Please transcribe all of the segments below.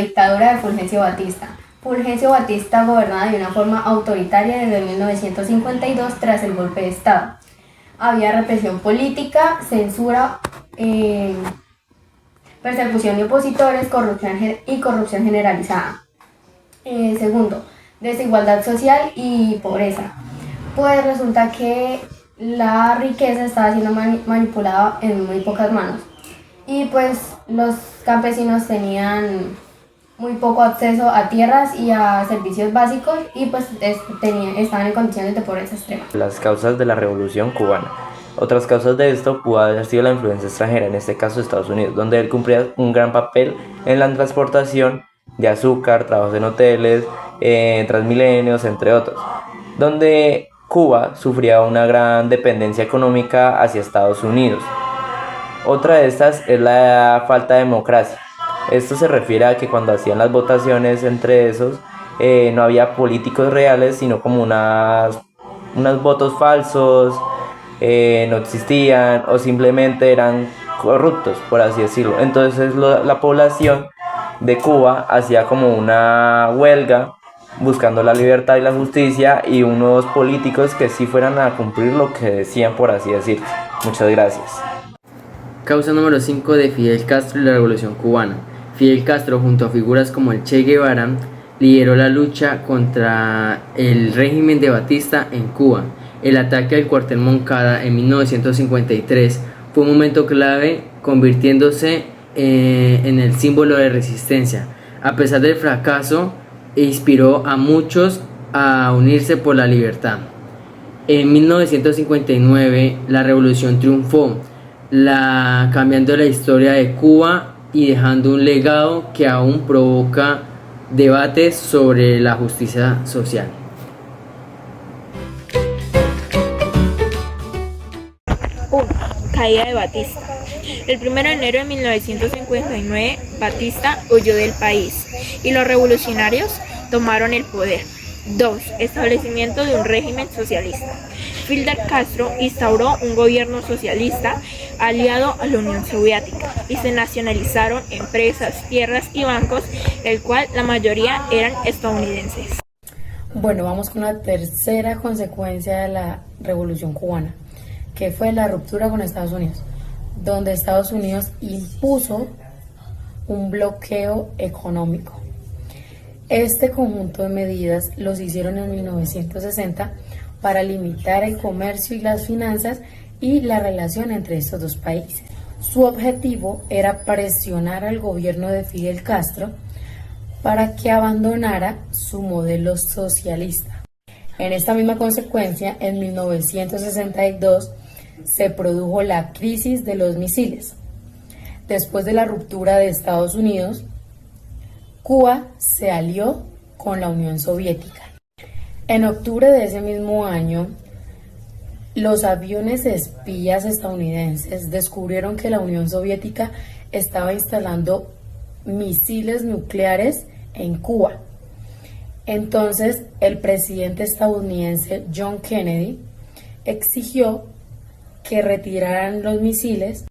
dictadura de Fulgencio Batista. Fulgencio Batista gobernaba de una forma autoritaria desde 1952 tras el golpe de Estado. Había represión política, censura, persecución de opositores, corrupción generalizada. Segundo, desigualdad social y pobreza. Pues resulta que la riqueza estaba siendo manipulada en muy pocas manos y pues los campesinos tenían muy poco acceso a tierras y a servicios básicos y pues estaban en condiciones de pobreza extrema. Las causas de la Revolución Cubana. Otras causas de esto pudo haber sido la influencia extranjera, en este caso Estados Unidos, donde él cumplía un gran papel en la transportación de azúcar, trabajos en hoteles, Transmilenios, entre otros, donde Cuba sufría una gran dependencia económica hacia Estados Unidos. Otra de estas es la falta de democracia. Esto se refiere a que cuando hacían las votaciones entre esos, no había políticos reales, sino como unos votos falsos, no existían o simplemente eran corruptos, por así decirlo. Entonces la población de Cuba hacía como una huelga buscando la libertad y la justicia y unos políticos que sí fueran a cumplir lo que decían, por así decirlo. Muchas gracias. Causa número 5 de Fidel Castro y la Revolución Cubana. Fidel Castro, junto a figuras como el Che Guevara, lideró la lucha contra el régimen de Batista en Cuba. El ataque al cuartel Moncada en 1953 fue un momento clave, convirtiéndose en el símbolo de resistencia. A pesar del fracaso, inspiró a muchos a unirse por la libertad. En 1959 la revolución triunfó, cambiando la historia de Cuba y dejando un legado que aún provoca debates sobre la justicia social. Caída de Batista. El 1 de enero de 1959, Batista huyó del país y los revolucionarios tomaron el poder. 2. Establecimiento de un régimen socialista. Fidel Castro instauró un gobierno socialista aliado a la Unión Soviética y se nacionalizaron empresas, tierras y bancos, el cual la mayoría eran estadounidenses. Bueno, vamos con la tercera consecuencia de la Revolución Cubana, que fue la ruptura con Estados Unidos, donde Estados Unidos impuso un bloqueo económico. Este conjunto de medidas los hicieron en 1960 para limitar el comercio y las finanzas y la relación entre estos dos países. Su objetivo era presionar al gobierno de Fidel Castro para que abandonara su modelo socialista. En esta misma consecuencia, en 1962 se produjo la crisis de los misiles. Después de la ruptura de Estados Unidos, Cuba se alió con la Unión Soviética. En octubre de ese mismo año, los aviones espías estadounidenses descubrieron que la Unión Soviética estaba instalando misiles nucleares en Cuba. Entonces, el presidente estadounidense John Kennedy exigió que retiraran los misiles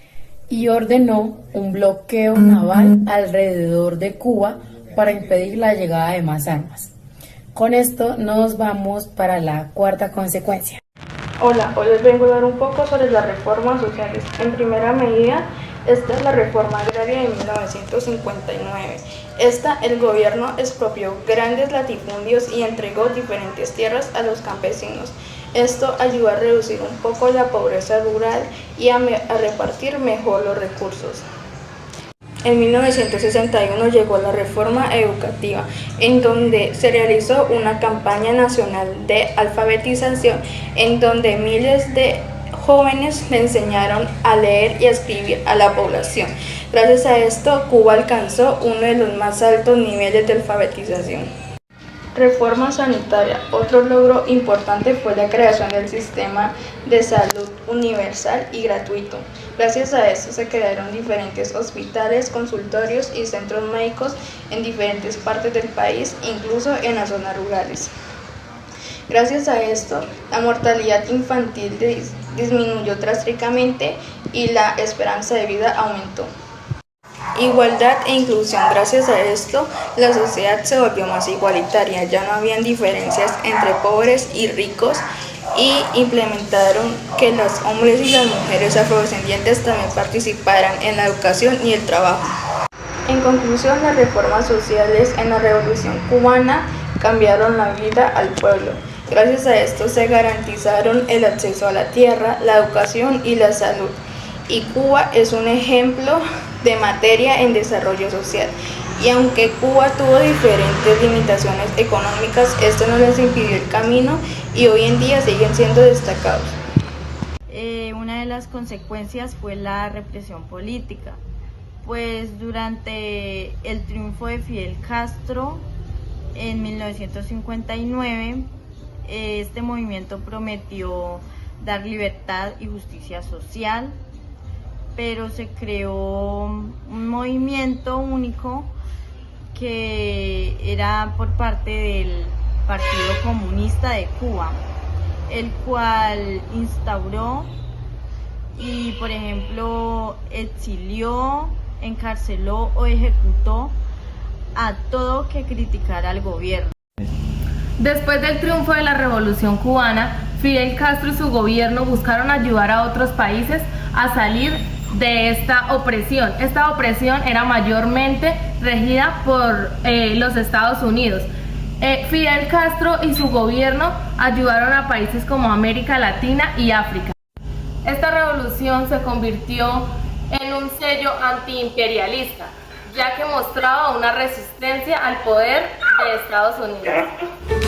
y ordenó un bloqueo naval alrededor de Cuba para impedir la llegada de más armas. Con esto nos vamos para la cuarta consecuencia. Hola, hoy les vengo a hablar un poco sobre las reformas sociales. En primera medida, esta es la reforma agraria de 1959. El gobierno expropió grandes latifundios y entregó diferentes tierras a los campesinos. Esto ayudó a reducir un poco la pobreza rural y a repartir mejor los recursos. En 1961 llegó la reforma educativa, en donde se realizó una campaña nacional de alfabetización, en donde miles de jóvenes le enseñaron a leer y a escribir a la población. Gracias a esto, Cuba alcanzó uno de los más altos niveles de alfabetización. Reforma sanitaria. Otro logro importante fue la creación del sistema de salud universal y gratuito. Gracias a esto se crearon diferentes hospitales, consultorios y centros médicos en diferentes partes del país, incluso en las zonas rurales. Gracias a esto, la mortalidad infantil disminuyó drásticamente y la esperanza de vida aumentó. igualdad e inclusión. Gracias a esto, la sociedad se volvió más igualitaria, ya no habían diferencias entre pobres y ricos y implementaron que los hombres y las mujeres afrodescendientes también participaran en la educación y el trabajo. En conclusión, las reformas sociales en la Revolución Cubana cambiaron la vida al pueblo. Gracias a esto se garantizaron el acceso a la tierra, la educación y la salud. Y Cuba es un ejemplo de materia en desarrollo social. Y aunque Cuba tuvo diferentes limitaciones económicas, esto no les impidió el camino y hoy en día siguen siendo destacados. Una de las consecuencias fue la represión política, pues durante el triunfo de Fidel Castro en 1959, este movimiento prometió dar libertad y justicia social, pero se creó un movimiento único que era por parte del Partido Comunista de Cuba, el cual instauró y, por ejemplo, exilió, encarceló o ejecutó a todo que criticara al gobierno. Después del triunfo de la Revolución Cubana, Fidel Castro y su gobierno buscaron ayudar a otros países a salir de esta opresión. Esta opresión era mayormente regida por los Estados Unidos. Fidel Castro y su gobierno ayudaron a países como América Latina y África. Esta revolución se convirtió en un sello antiimperialista, ya que mostraba una resistencia al poder de Estados Unidos.